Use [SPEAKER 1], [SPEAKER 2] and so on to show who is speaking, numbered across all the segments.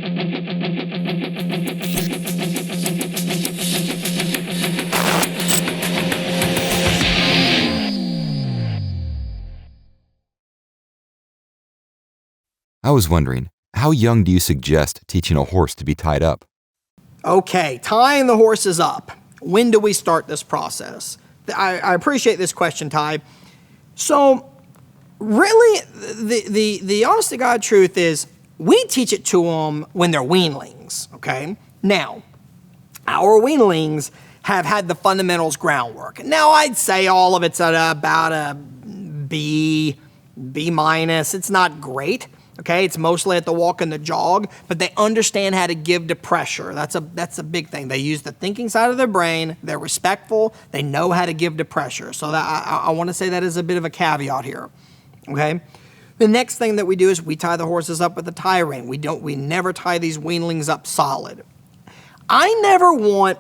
[SPEAKER 1] I was wondering, how young do you suggest teaching a horse to be tied up?
[SPEAKER 2] Okay, tying the horses up. When do we start this process? I appreciate this question, Ty. So, really, the honest to God truth is we teach it to them when they're weanlings, okay? Now, our weanlings have had the fundamentals groundwork. Now, I'd say all of it's at about a B minus. It's not great. Okay, it's mostly at the walk and the jog, but they understand how to give to pressure. That's a big thing. They use the thinking side of their brain. They're respectful. They know how to give to pressure. So that I want to say that is a bit of a caveat here. Okay, the next thing that we do is we tie the horses up with a tie ring. We never tie these weanlings up solid. I never want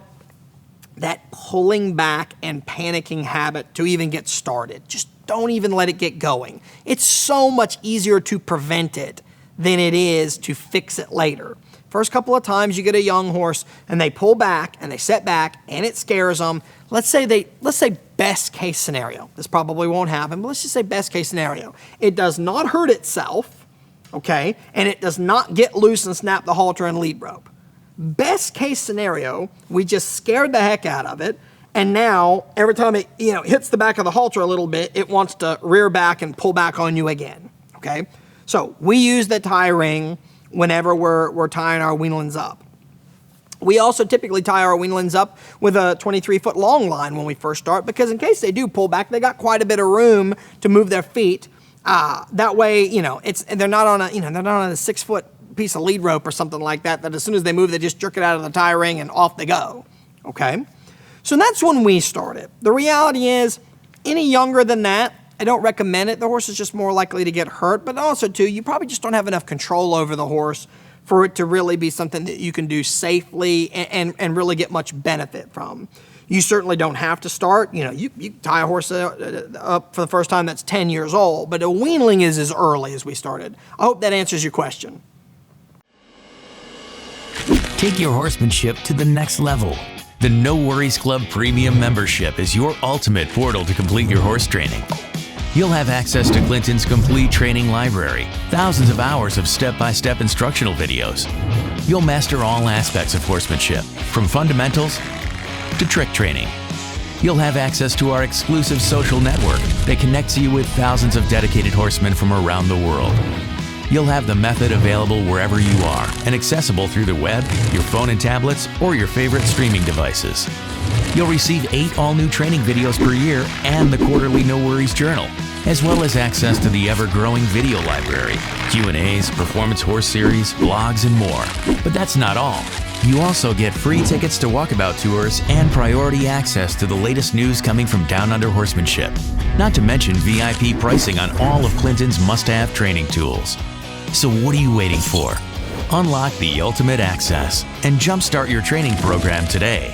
[SPEAKER 2] that pulling back and panicking habit to even get started. Just don't even let it get going. It's so much easier to prevent it than it is to fix it later. First couple of times you get a young horse and they pull back and they set back and it scares them. Let's say best case scenario. This probably won't happen, but let's just say best case scenario. It does not hurt itself, okay, and it does not get loose and snap the halter and lead rope. Best case scenario, we just scared the heck out of it. And now, every time it hits the back of the halter a little bit, it wants to rear back and pull back on you again, okay? So we use the tie ring whenever we're tying our weanlings up. We also typically tie our weanlings up with a 23-foot long line when we first start, because in case they do pull back, they got quite a bit of room to move their feet. That way, they're not on a 6-foot piece of lead rope or something like that as soon as they move, they just jerk it out of the tie ring and off they go, okay? So that's when we started. The reality is, any younger than that, I don't recommend it. The horse is just more likely to get hurt, but also too, you probably just don't have enough control over the horse for it to really be something that you can do safely and really get much benefit from. You certainly don't have to start. You tie a horse up for the first time that's 10 years old, but a weanling is as early as we started. I hope that answers your question.
[SPEAKER 3] Take your horsemanship to the next level. The No Worries Club Premium membership is your ultimate portal to complete your horse training. You'll have access to Clinton's complete training library, thousands of hours of step-by-step instructional videos. You'll master all aspects of horsemanship, from fundamentals to trick training. You'll have access to our exclusive social network that connects you with thousands of dedicated horsemen from around the world. You'll have the method available wherever you are and accessible through the web, your phone and tablets, or your favorite streaming devices. You'll receive 8 all-new training videos per year and the quarterly No Worries Journal, as well as access to the ever-growing video library, Q&As, performance horse series, blogs, and more. But that's not all. You also get free tickets to walkabout tours and priority access to the latest news coming from Down Under horsemanship. Not to mention VIP pricing on all of Clinton's must-have training tools. So what are you waiting for? Unlock the ultimate access and jumpstart your training program today.